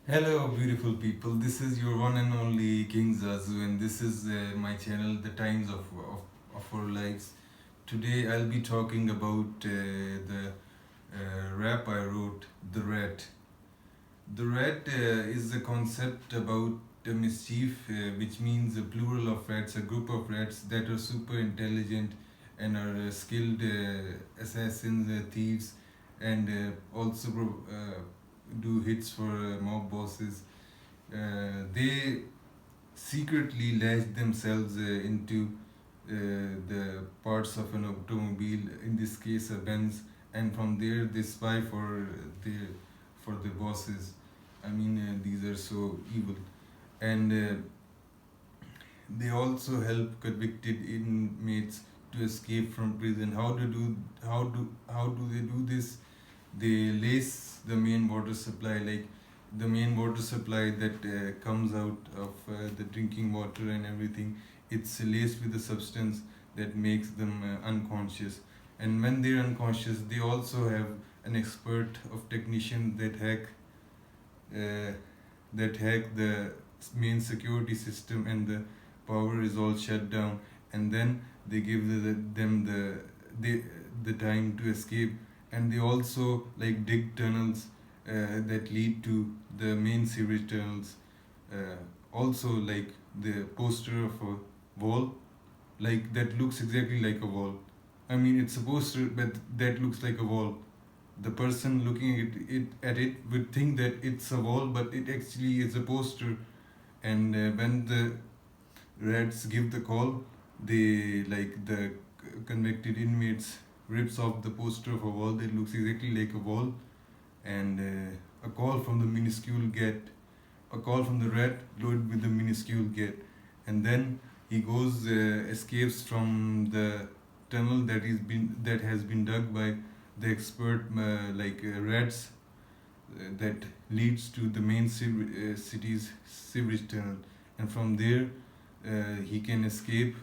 Hello, beautiful people. This is your one and only King Zazu, and this is my channel, The Times of Our Lives. Today, I'll be talking about the rap I wrote, The Rat. The rat is a concept about a mischief, which means a plural of rats, a group of rats that are super intelligent and are skilled assassins, thieves, and also do hits for mob bosses. They secretly latch themselves into the parts of an automobile, in this case a Benz, and from there they spy for the bosses. I mean, these are so evil, and they also help convicted inmates to escape from prison. How do they do this? They lace the main water supply, like the main water supply that comes out of the drinking water and everything. It's laced with a substance that makes them unconscious, and when they're unconscious they also have an expert of technician uh, that hack the main security system, and the power is all shut down, and then they give them the time to escape. And they also like dig tunnels that lead to the main sewage tunnels. Also, like the poster of a wall, like that looks exactly like a wall. I mean, it's a poster, but that looks like a wall. The person looking at it would think that it's a wall, but it actually is a poster. And when the rats give the call, they like the convicted inmates rips off the poster of a wall that looks exactly like a wall, and a call from the minuscule get a call from the rat loaded with the minuscule get, and then he goes escapes from the tunnel that has been dug by the expert rats that leads to the main city's sewage tunnel, and from there he can escape,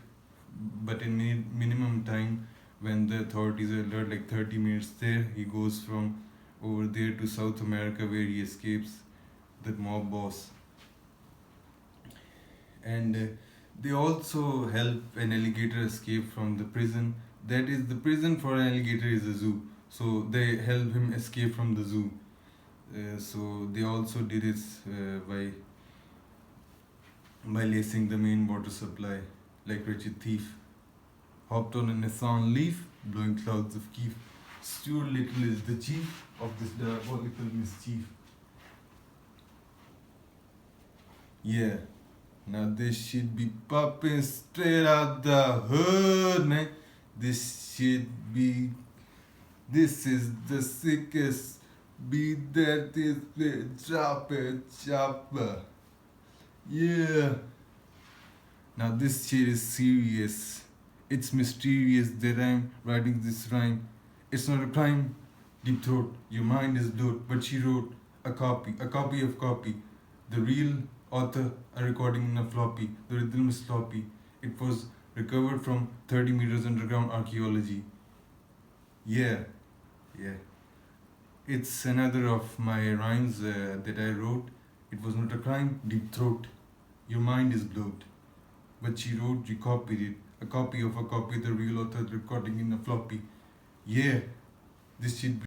but in minimum time. When the authorities are alert, like 30 minutes there, he goes from over there to South America, where he escapes the mob boss. And they also help an alligator escape from the prison. That is, the prison for an alligator is a zoo, so they help him escape from the zoo. So they also did this by lacing the main water supply, like Richard Thief. Hopped on a Nissan Leaf, blowing clouds of keef. Stuart Little is the chief of this diabolical mischief. Yeah, now this shit be popping straight out the hood, man. This shit be, this is the sickest beat that is been chopper. Yeah. Now this shit is serious. It's mysterious that I'm writing this rhyme. It's not a crime, deep throat. Your mind is blurred, but she wrote a copy of copy. The real author, a recording in a floppy. The rhythm is sloppy. It was recovered from 30 meters underground archaeology. Yeah, yeah. It's another of my rhymes that I wrote. It was not a crime, deep throat. Your mind is blurred. But she wrote, she copied it. A copy of a copy, the real author recording in a floppy. Yeah, this shit